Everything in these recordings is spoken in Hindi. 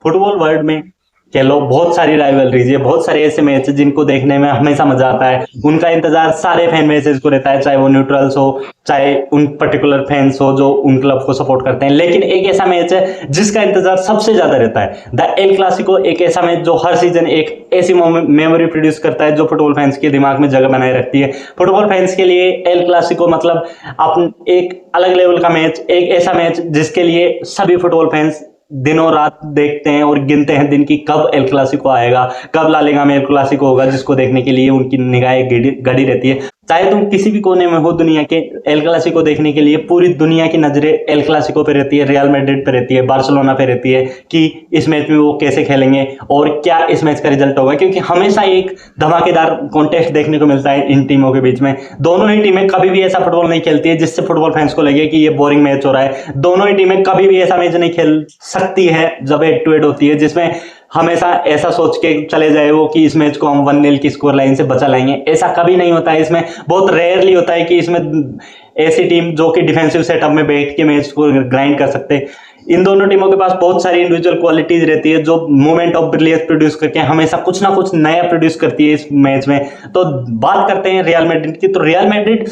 फुटबॉल वर्ल्ड में कह लो बहुत सारी राइवलरीज है, बहुत सारे ऐसे मैच जिनको देखने में हमेशा मजा आता है। उनका इंतजार सारे फैन बेसेस को रहता है, चाहे वो न्यूट्रल्स हो, चाहे उन पर्टिकुलर फैंस हो जो उन क्लब को सपोर्ट करते हैं। लेकिन एक ऐसा मैच है जिसका इंतजार सबसे ज्यादा रहता है, द एल क्लासिको। एक ऐसा मैच जो हर सीजन एक ऐसी मेमोरी प्रोड्यूस करता है जो फुटबॉल फैंस के दिमाग में जगह बनाए रखती है। फुटबॉल फैंस के लिए एल क्लासिको मतलब एक अलग लेवल का मैच, एक ऐसा मैच जिसके लिए सभी फुटबॉल फैंस दिनों रात देखते हैं और गिनते हैं दिन की कब एल क्लासिको आएगा, कब ला लीगा में एल क्लासिको होगा, जिसको देखने के लिए उनकी निगाहें गड़ी रहती है। चाहे तुम किसी भी कोने में हो दुनिया के, एल क्लासिको देखने के लिए पूरी दुनिया की नजरें एल क्लासिको पे रहती है, रियल मैड्रिड पे रहती है, बार्सिलोना पे रहती है कि इस मैच में वो कैसे खेलेंगे और क्या इस मैच का रिजल्ट होगा। क्योंकि हमेशा एक धमाकेदार कॉन्टेस्ट देखने को मिलता है इन टीमों के बीच में। दोनों ही टीमें कभी भी ऐसा फुटबॉल नहीं खेलती है जिससे फुटबॉल फैंस को लगे कि ये बोरिंग मैच हो रहा है। दोनों ही टीमें कभी भी ऐसा मैच नहीं खेल सकती है जब हेड टू हेड होती है जिसमें हमेशा ऐसा सोच के चले जाए वो कि इस मैच को हम 1-0 की स्कोर लाइन से बचा लाएंगे। ऐसा कभी नहीं होता है। इसमें बहुत रेयरली होता है कि इसमें ऐसी टीम जो कि डिफेंसिव सेटअप में बैठ के मैच को ग्राइंड कर सकते। इन दोनों टीमों के पास बहुत सारी इंडिविजुअल क्वालिटीज रहती है जो मोमेंट ऑफ ब्रिलियंस प्रोड्यूस करके हमेशा कुछ ना कुछ नया प्रोड्यूस करती है इस मैच में। तो बात करते हैं रियल मैड्रिड की, तो रियल मैड्रिड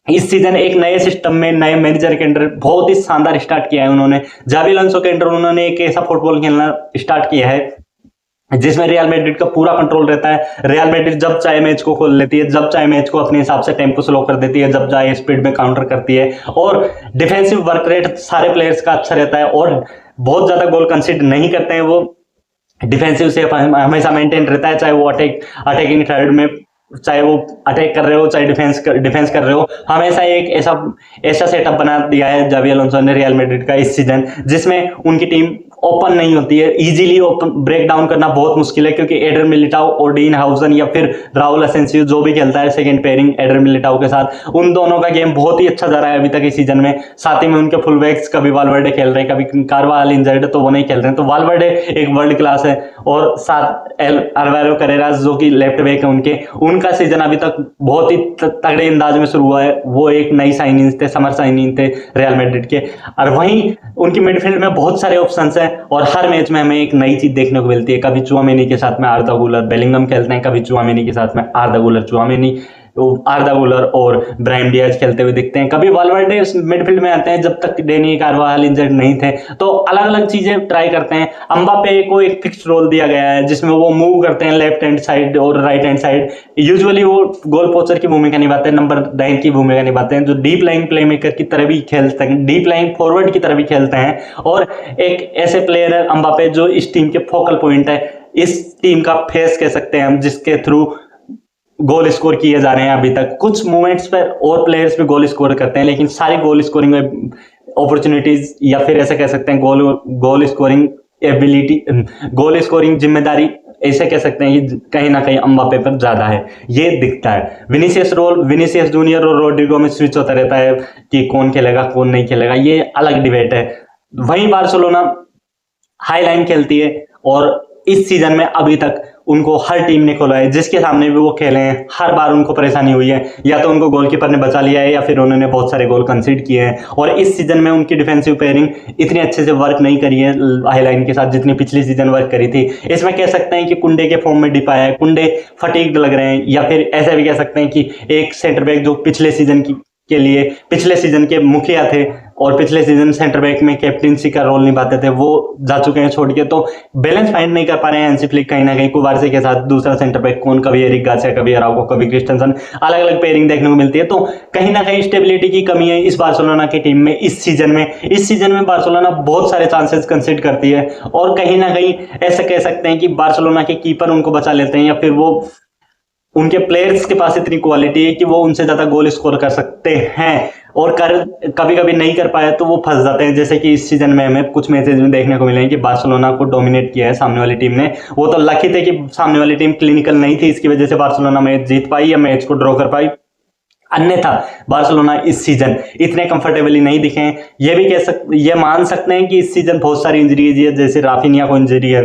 इस सीजन एक नए सिस्टम में, नए मैनेजर के अंडर बहुत ही शानदार स्टार्ट किया है उन्होंने। जावी अलोंसो के अंडर उन्होंने एक ऐसा फुटबॉल खेलना स्टार्ट किया है जिसमें रियल मैड्रिड का पूरा कंट्रोल रहता है। रियल मैड्रिड जब चाहे मैच को खोल लेती है, जब चाहे मैच को अपने हिसाब से टेम्पो स्लो कर देती है, जब चाहे स्पीड में काउंटर करती है। और डिफेंसिव वर्क रेट सारे प्लेयर्स का अच्छा रहता है और बहुत ज्यादा गोल कंसीडर नहीं करते हैं वो। डिफेंसिव से हमेशा मेंटेन रहता है, चाहे वो अटैकिंग थर्ड में, चाहे वो अटैक कर रहे हो चाहे डिफेंस कर रहे हो। हमेशा एक ऐसा सेटअप बना दिया है जावी अलोंसो ने रियल मैड्रिड का इस सीजन, जिसमें उनकी टीम ओपन नहीं होती है। इजीली ओपन ब्रेक डाउन करना बहुत मुश्किल है क्योंकि एडर मिलिटाओ और डीन हाउसन या फिर राहुल असेंसियो जो भी खेलता है सेकंड पेयरिंग एडर मिलिटाओ के साथ, उन दोनों का गेम बहुत ही अच्छा जा रहा है अभी तक इस सीजन में। साथ ही में उनके फुल बैक्स कभी वाल्वर्डे खेल रहे हैं, कभी कारवाल इंजर्ड है तो वो नहीं खेल रहे हैं, तो वाल्वर्डे एक वर्ल्ड क्लास है। और साथ अल्वारो कैरेरास जो कि लेफ्ट बैक है उनका सीजन अभी तक बहुत ही तगड़े अंदाज में शुरू हुआ है। वो एक नई साइनिंग थे, समर साइनिंग थे रियल मैड्रिड के। और वहीं उनकी मिडफील्ड में बहुत सारे ऑप्शंस हैं और हर मैच में हमें एक नई चीज देखने को मिलती है। कभी चुआमेनी के साथ में आर्दा गुलर बेलिंगम खेलते हैं, कभी चुआमेनी के साथ में आर्दा गुलर चुआमेनी, आर्दा गुलर और ब्राहिम डियाज खेलते हुए दिखते हैं। कभी वाल्वर्डे मिडफील्ड में आते हैं जब तक डेनी कार्वाहाल इंजर्ड नहीं थे। तो अलग अलग चीजें ट्राई करते हैं। अम्बापे को एक फिक्स रोल दिया गया है जिसमें वो मूव करते हैं लेफ्ट हैंड साइड और राइट हैंड साइड। यूजुअली वो गोल पोस्टर की भूमिका निभाते हैं, नंबर 9 की भूमिका निभाते हैं, जो डीप लाइन प्लेमेकर की तरह भी खेलते हैं, डीप लाइन फॉरवर्ड की तरह भी खेलते हैं। और एक ऐसे प्लेयर है अम्बापे जो इस टीम के फोकल पॉइंट है, इस टीम का फेस कह सकते हैं हम, जिसके थ्रू गोल स्कोर किए जा रहे हैं अभी तक। कुछ मोमेंट्स पर और प्लेयर्स भी गोल स्कोर करते हैं लेकिन सारी गोल स्कोरिंग अपॉर्चुनिटीज या फिर ऐसे कह सकते हैं goal scoring ability, goal scoring जिम्मेदारी ऐसे कह सकते हैं कि कहीं ना कहीं अम्बापे पर ज्यादा है, ये दिखता है। विनीसियस जूनियर और रोड्रिगो में स्विच होता रहता है कि कौन खेलेगा कौन नहीं खेलेगा, ये अलग डिबेट है। वहीं बार्सिलोना हाई लाइन खेलती है और इस सीजन में अभी तक उनको हर टीम ने खोला है, जिसके सामने भी वो खेले हैं हर बार उनको परेशानी हुई है। या तो उनको गोलकीपर ने बचा लिया है या फिर उन्होंने बहुत सारे गोल कंसीड किए हैं। और इस सीजन में उनकी डिफेंसिव पेयरिंग इतने अच्छे से वर्क नहीं करी है हाई लाइन के साथ जितनी पिछली सीजन वर्क करी थी। इसमें कह सकते हैं कि कुंडे के फॉर्म में डिप आया है, कुंडे फटीग्ड लग रहे हैं, या फिर ऐसा भी कह सकते हैं कि एक सेंटर बैक जो पिछले सीजन के मुखिया थे और पिछले सीजन सेंटर बैक में कैप्टनसी का रोल निभाते थे, वो जा चुके हैं छोड़ के। तो बैलेंस फाइंड नहीं कर पा रहे हैं हैंसी फ्लिक कहीं ना कहीं। कुबारसी के साथ दूसरा सेंटर बैक कौन, कभी एरिक गार्सिया, कभी अराउको, कभी क्रिस्टेंसन, अलग अलग पेयरिंग देखने को मिलती है। तो कहीं ना कहीं स्टेबिलिटी की कमी है इस बार्सिलोना की टीम में इस सीजन में बार्सिलोना बहुत सारे चांसेस कंसीड करती है और कहीं ना कहीं ऐसा कह सकते हैं कि बार्सिलोना के कीपर उनको बचा लेते हैं या फिर वो उनके प्लेयर्स के पास इतनी क्वालिटी है कि वो उनसे ज्यादा गोल स्कोर कर सकते हैं और कभी कभी नहीं कर पाए तो वो फंस जाते हैं। जैसे कि इस सीजन में हमें कुछ मैचेज में देखने को मिले हैं कि बार्सिलोना को डोमिनेट किया है सामने वाली टीम ने। वो तो लकी थे कि सामने वाली टीम क्लिनिकल नहीं थी, इसकी वजह से बार्सिलोना मैच जीत पाई या मैच को ड्रॉ कर पाई। अन्यथा बार्सिलोना इस सीजन इतने कंफर्टेबली नहीं दिखे हैं। ये मान सकते हैं कि इस सीजन बहुत सारी इंजरीज है, जैसे राफिनिया को इंजरी है,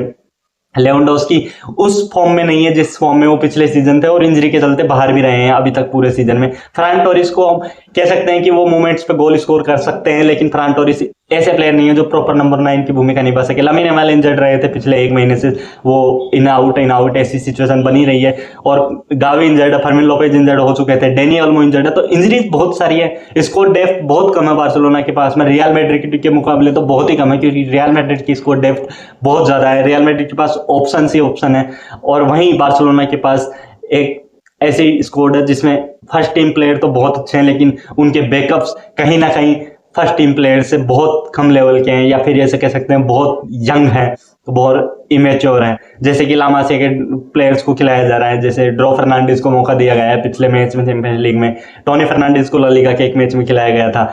लेवेंडोव्स्की उस फॉर्म में नहीं है जिस फॉर्म में वो पिछले सीजन थे और इंजरी के चलते बाहर भी रहे हैं अभी तक पूरे सीजन में। फ्रान टोरिस को हम कह सकते हैं कि वो मोमेंट्स पे गोल स्कोर कर सकते हैं लेकिन फ्रान टोरिस ऐसे प्लेयर नहीं है जो प्रॉपर नंबर 9 की भूमिका निभा सके। लामिन यमाल इंजर्ड रहे थे पिछले 1 महीने से, वो इन आउट ऐसी सिचुएशन बनी रही है, और गावी इंजर्ड है, फर्मिन लोपेज इंजर्ड हो चुके थे, डेनी ओल्मो इंजर्ड है, तो इंजरीज बहुत सारी है। स्कोर डेप्थ बहुत कम है बार्सिलोना के पास में, रियल मैड्रिड के मुकाबले तो बहुत ही कम है, क्योंकि रियल मैड्रिड की स्कोर डेप्थ बहुत ज्यादा है। रियल मैड्रिड के पास ऑप्शन ही ऑप्शन है, और वहीं बार्सिलोना के पास एक ऐसी स्क्वाड है जिसमें फर्स्ट टीम प्लेयर तो बहुत अच्छे हैं, लेकिन उनके बैकअप्स कहीं ना कहीं फर्स्ट टीम प्लेयर से बहुत कम लेवल के हैं, या फिर ऐसे कह सकते हैं बहुत यंग हैं, तो बहुत इमेच्योर हैं। जैसे कि लामासिया के प्लेयर्स को खिलाया जा रहा है, जैसे ड्रॉ फर्नांडिस को मौका दिया गया है पिछले मैच में चैंपियंस लीग में, टोनी फर्नांडिस को ला लीगा के एक मैच में खिलाया गया था।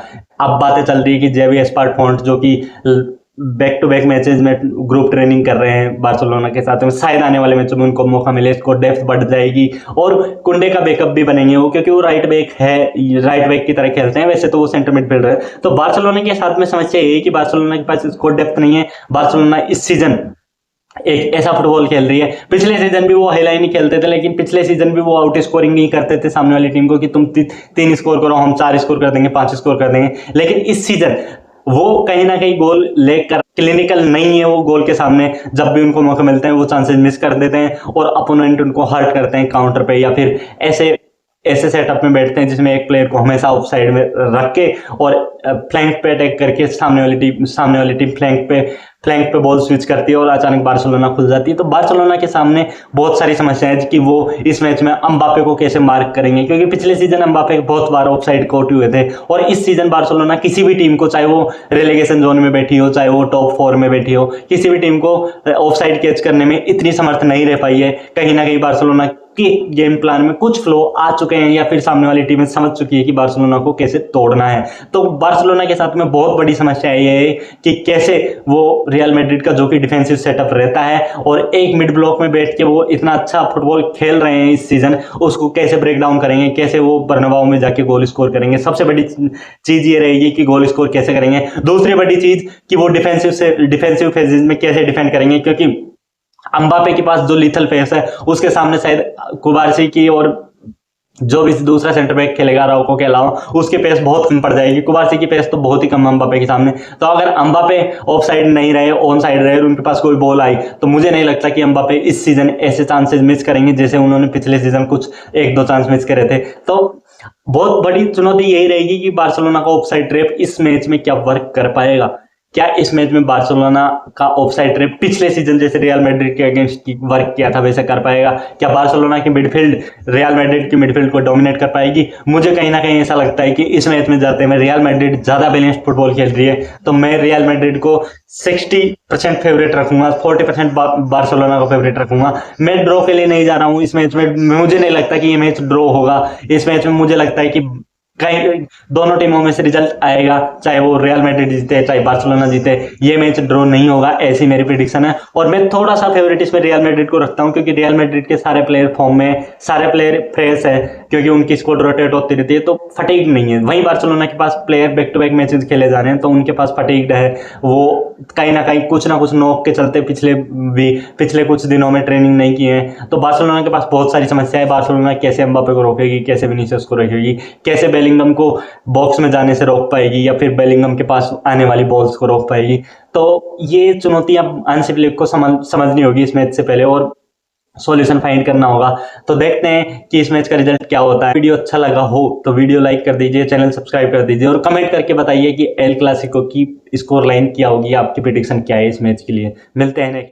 अब बातें चल रही है कि जेवी एस्पार्ट फोंट, जो कि बैक टू बैक मैचेस में ग्रुप ट्रेनिंग कर रहे हैं बार्सिलोना के साथ में, शायद आने वाले मैचों में उनको मौका मिले, इसको डेप्थ बढ़ जाएगी, और कुंडे का बैकअप भी बनेंगे वो, क्योंकि वो राइट बैक है, राइट बैक की तरह खेलते हैं, वैसे तो वो सेंटर मिडफील्डर है। तो बार्सिलोना के साथ में समस्या ये है कि बार्सिलोना के पास स्कोर डेप्थ नहीं है। बार्सिलोना इस सीजन एक ऐसा फुटबॉल खेल रही है, पिछले सीजन भी वो हाईलाइन ही खेलते थे, लेकिन पिछले सीजन भी वो आउट स्कोरिंग नहीं करते थे सामने वाली टीम को, कि तुम 3 स्कोर करो, हम 4 स्कोर कर देंगे, 5 स्कोर कर देंगे। लेकिन इस सीजन वो कहीं ना कहीं गोल लेकर क्लिनिकल नहीं है, वो गोल के सामने जब भी उनको मौका मिलते हैं वो चांसेस मिस कर देते हैं, और अपोनेंट उनको हर्ट करते हैं काउंटर पे, या फिर ऐसे सेटअप में बैठते हैं जिसमें एक प्लेयर को हमेशा ऑफ साइड में रख के और फ्लैंक पे अटैक करके सामने वाली टीम फ्लैंक पे बॉल स्विच करती है और अचानक बार्सिलोना खुल जाती है। तो बार्सिलोना के सामने बहुत सारी समस्याएं हैं कि वो इस मैच में एम्बापे को कैसे मार्क करेंगे, क्योंकि पिछले सीजन एम्बापे बहुत बार ऑफ साइड कोट हुए थे, और इस सीजन बार्सिलोना किसी भी टीम को, चाहे वो रेलेगेशन जोन में बैठी हो, चाहे वो टॉप 4 में बैठी हो, किसी भी टीम को ऑफ साइड कैच करने में इतनी समर्थ नहीं रह पाई है। कहीं ना कहीं बार्सिलोना कि गेम प्लान में कुछ फ्लो आ चुके हैं, या फिर सामने वाली टीमें समझ चुकी है कि बार्सिलोना को कैसे तोड़ना है। तो बार्सिलोना के साथ में बहुत बड़ी समस्या ये है कि कैसे वो रियल मैड्रिड का जो कि डिफेंसिव सेटअप रहता है और एक मिड ब्लॉक में बैठ के वो इतना अच्छा फुटबॉल खेल रहे हैं इस सीजन, उसको कैसे ब्रेक डाउन करेंगे, कैसे वो बर्नाबाउ में जाके गोल स्कोर करेंगे। सबसे बड़ी चीज ये रहेगी कि गोल स्कोर कैसे करेंगे। दूसरी बड़ी चीज कि वो डिफेंसिव फेजेस में कैसे डिफेंड करेंगे, क्योंकि एम्बापे के पास जो लीथल फेस है उसके सामने शायद कुबारसी की और जो भी दूसरा सेंटर बैक खेलेगा राउको के अलावा उसकी पेस बहुत कम पड़ जाएगी। कुबारसी की पेस तो बहुत ही कम है एम्बापे के सामने। तो अगर एम्बापे ऑफ साइड नहीं रहे, ऑन साइड रहे और उनके पास कोई बॉल आई, तो मुझे नहीं लगता कि एम्बापे इस सीजन ऐसे चांसेस मिस करेंगे जैसे उन्होंने पिछले सीजन कुछ 1-2 चांस मिस करे थे। तो बहुत बड़ी चुनौती यही रहेगी कि बार्सिलोना का ऑफ साइड ट्रैप इस मैच में क्या वर्क कर पाएगा। क्या इस मैच में बार्सिलोना का ऑफसाइड ट्रैप पिछले सीजन जैसे रियल मैड्रिड के अगेंस्ट वर्क किया था वैसे कर पाएगा? क्या बार्सिलोना की मिडफील्ड रियल मैड्रिड की मिडफील्ड को डोमिनेट कर पाएगी? मुझे कहीं ना कहीं ऐसा लगता है कि इस मैच में जाते में रियल मैड्रिड ज्यादा बैलेंस्ड फुटबॉल खेल रही है, तो मैं रियल मैड्रिड को 60% फेवरेट रखूंगा, 40% बार्सिलोना को फेवरेट रखूंगा। मैं ड्रॉ के लिए नहीं जा रहा हूं इस मैच में। मुझे नहीं लगता कि ये मैच ड्रॉ होगा। इस मैच में मुझे लगता है कि कहीं दोनों टीमों में से रिजल्ट आएगा, चाहे वो रियल मैड्रिड जीते चाहे बार्सिलोना जीते, ये मैच ड्रॉ नहीं होगा, ऐसी मेरी प्रेडिक्शन है। और मैं थोड़ा सा फेवरेट इसमें रियल मैड्रिड को रखता हूं, क्योंकि रियल मैड्रिड के सारे प्लेयर फॉर्म में, सारे प्लेयर फ्रेश है, क्योंकि उनकी स्क्वाड रोटेट होती रहती है, तो फटीग नहीं है। वहीं बार्सिलोना के पास player back to back matches खेले जा रहे हैं, तो उनके पास फटीग्ड है, वो कहीं ना कुछ नोक के चलते पिछले कुछ दिनों में ट्रेनिंग नहीं की है। तो बार्सिलोना के पास बहुत सारी समस्या है। बार्सिलोना कैसे एम्बापे को रोकेगी, कैसे विनीसियस को रोकेगी, कैसे बेलिंगम को बॉक्स में जाने से रोक पाएगी, या फिर बेलिंगम के पास आने वाली बॉल्स को रोक पाएगी। तो ये चुनौतियां हांसी फ्लिक को समझनी होगी इस मैच से पहले, और सॉल्यूशन फाइंड करना होगा। तो देखते हैं कि इस मैच का रिजल्ट क्या होता है। वीडियो अच्छा लगा हो तो वीडियो लाइक कर दीजिए, चैनल सब्सक्राइब कर दीजिए, और कमेंट करके बताइए कि एल क्लासिको की स्कोर लाइन क्या होगी, आपकी प्रेडिक्शन क्या है इस मैच के लिए। मिलते हैं नेक्स्ट।